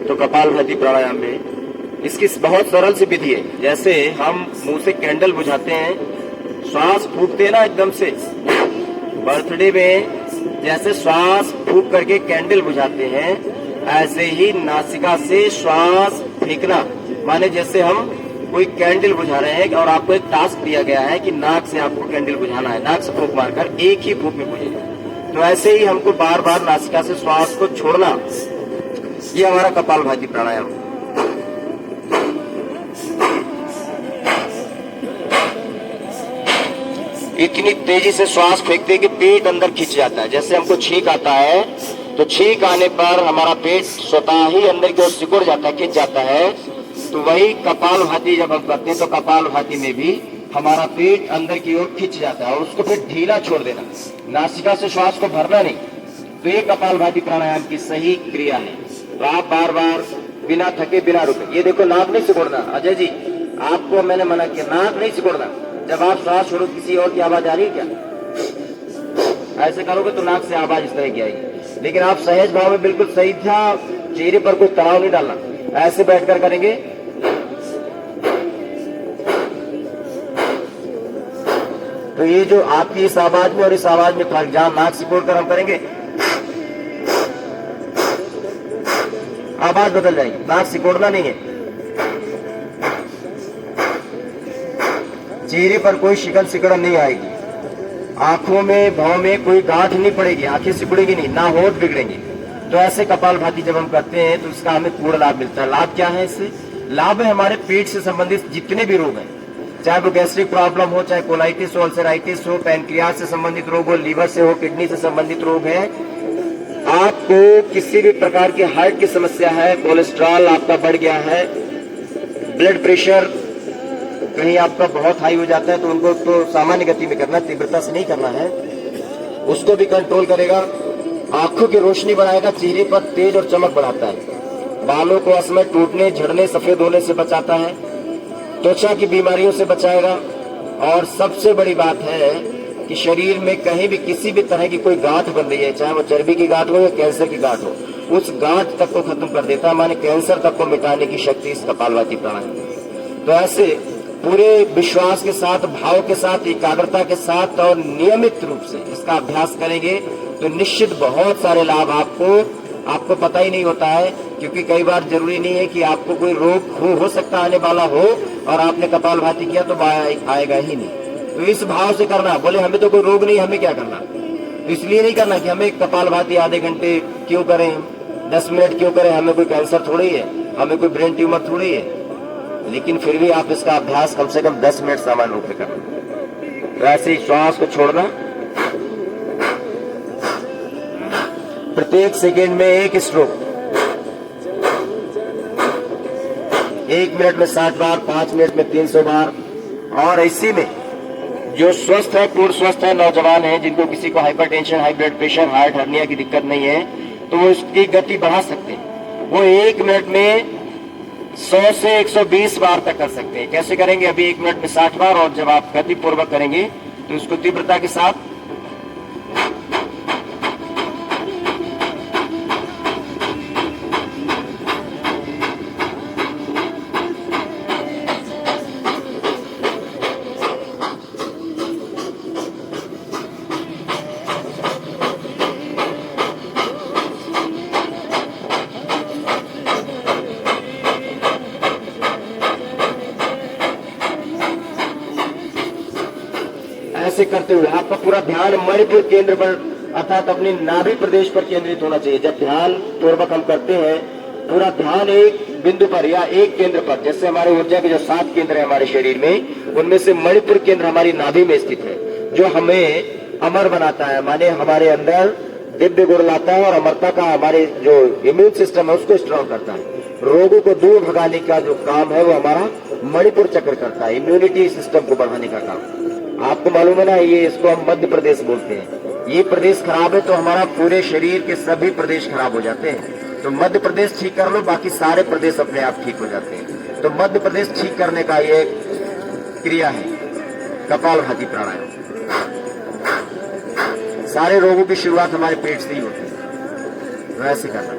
तो कपालभाति प्राणायाम में इसकी बहुत सरल सी विधि है। जैसे हम मुंह से कैंडल बुझाते हैं, श्वास फूकते हैं ना एकदम से, बर्थडे में जैसे श्वास फूक करके कैंडल बुझाते हैं, ऐसे ही नासिका से श्वास फेंकना। माने जैसे हम कोई कैंडल बुझा रहे हैं और आपको एक टास्क दिया गया है कि नाक से आपको कैंडल बुझाना है, नाक से फूंक मारकर एक ही फूंक में बुझेगा। तो ऐसे ही हमको बार बार नासिका से श्वास को छोड़ना, ये हमारा कपालभाति प्राणायाम। इतनी तेजी से श्वास फेंकते कि पेट अंदर खिंच जाता है। जैसे हमको छींक आता है तो छींक आने पर हमारा पेट स्वतः ही अंदर की ओर सिकुड़ जाता है, खिंच जाता है। तो वही कपालभाति जब हम करते हैं तो कपालभाति में भी हमारा पेट अंदर की ओर खिंच जाता है और उसको फिर ढीला छोड़ देना, नासिका से श्वास को भरना नहीं। तो ये कपालभाति प्राणायाम की सही क्रिया है। तो आप बार बार बिना थके बिना रुके, ये देखो नाक नहीं सिकुड़ना। अजय जी आपको मैंने मना किया, नाक नहीं सिकुड़ना। जब आप श्वास छोड़ो किसी और की आवाज आ रही है क्या? ऐसे करोगे तो नाक से आवाज इस तरह की आएगी। लेकिन आप सहज भाव में बिल्कुल सही था, चेहरे पर कोई तनाव नहीं डालना, ऐसे बैठकर करेंगे। तो ये जो आपकी इस आवाज में और इस आवाज में फर्क, जहां नाक सिकोड़ कर हम करेंगे आवाज बदल जाएगी, नाक सिकोड़ना नहीं है। चेहरे पर कोई शिकन सिकड़न नहीं आएगी, आंखों में भाव में कोई गांठ नहीं पड़ेगी, आंखें सिकुड़ेगी नहीं, ना होठ बिगड़ेंगे। तो ऐसे कपालभाति जब हम करते हैं तो इसका हमें पूर्ण लाभ मिलता है। लाभ क्या है इससे? लाभ है हमारे पेट से संबंधित जितने भी रोग हैं, चाहे वो गैस्ट्रिक प्रॉब्लम हो, चाहे कोलाइटिस हो, अल्सराइटिस हो, पैनक्रियाज से संबंधित रोग हो, लीवर से हो, किडनी से संबंधित रोग है, आपको किसी भी प्रकार की हार्ट की समस्या है, कोलेस्ट्रॉल आपका बढ़ गया है, ब्लड प्रेशर कहीं आपका बहुत हाई हो जाता है तो उनको तो सामान्य गति में करना, तीव्रता से नहीं करना है, उसको भी कंट्रोल करेगा। आंखों की रोशनी बढ़ाएगा, चेहरे पर तेज और चमक बढ़ाता है, बालों को असमय टूटने, झड़ने, सफेद होने से बचाता है, त्वचा की बीमारियों से बचाएगा। और सबसे बड़ी बात है कि शरीर में कहीं भी किसी भी तरह की कोई गांठ बन रही है, चाहे वो चर्बी की गांठ हो या कैंसर की गांठ हो, उस गांठ तक को खत्म कर देता है, माने कैंसर तक को मिटाने की शक्ति इस कपालभाति प्राणायाम। तो ऐसे पूरे विश्वास के साथ, भाव के साथ, एकाग्रता के साथ और नियमित रूप से इसका अभ्यास करेंगे तो निश्चित बहुत सारे लाभ आपको पता ही नहीं होता है। क्योंकि कई बार जरूरी नहीं है कि आपको कोई रोग हो सकता आने वाला हो और आपने कपालभाति किया तो आएगा ही नहीं। तो इस भाव से करना, बोले हमें तो कोई रोग नहीं, हमें क्या करना। तो इसलिए नहीं करना कि हमें कपालभाति आधे घंटे क्यों करें, 10 मिनट क्यों करें, हमें कोई कैंसर थोड़ी है, हमें कोई ब्रेन ट्यूमर थोड़ी है। लेकिन फिर भी आप इसका अभ्यास कम से कम 10 मिनट सामान्य रूप में करना। तो ऐसे ही श्वास को छोड़ना, प्रत्येक सेकेंड में एक स्ट्रोक, 1 मिनट में 60 बार, 5 मिनट में 300 बार। और इसी में जो स्वस्थ है, पूर्ण स्वस्थ है, नौजवान है, जिनको किसी को hypertension, high blood pressure, heart hernia की दिक्कत नहीं है, तो वो इसकी गति बढ़ा सकते हैं। वो 1 मिनट में 100 से 120 बार तक कर सकते हैं। कैसे करेंगे? अभी 1 मिनट में 60 बार, और जब आप गति पूर्वक करेंगे तो उसको तीव्रता के साथ ऐसे करते हुए आपका पूरा ध्यान मणिपुर केंद्र पर अर्थात अपने नाभि प्रदेश पर केंद्रित होना चाहिए। जब ध्यान पूर्वक हम करते हैं, पूरा ध्यान एक बिंदु पर या एक केंद्र पर, जैसे हमारे ऊर्जा के जो 7 केंद्र है हमारे शरीर में, उनमें से मणिपुर केंद्र हमारी नाभि में स्थित है, जो हमें अमर बनाता है, माने हमारे अंदर दिव्य गुण लाता है और अमरता का, हमारे जो इम्यून सिस्टम है उसको स्ट्रॉन्ग करता है। रोगों को दूर भगाने का जो काम है वो हमारा मणिपुर चक्र करता है, इम्यूनिटी सिस्टम को बढ़ाने का काम। आपको मालूम है ना, ये इसको हम मध्य प्रदेश बोलते हैं। ये प्रदेश खराब है तो हमारा पूरे शरीर के सभी प्रदेश खराब हो जाते हैं। तो मध्य प्रदेश ठीक कर लो, बाकी सारे प्रदेश अपने आप ठीक हो जाते हैं। तो मध्य प्रदेश ठीक करने का ये क्रिया है कपालभाति प्राणायाम। सारे रोगों की शुरुआत हमारे पेट से ही होती है। वैसे करना।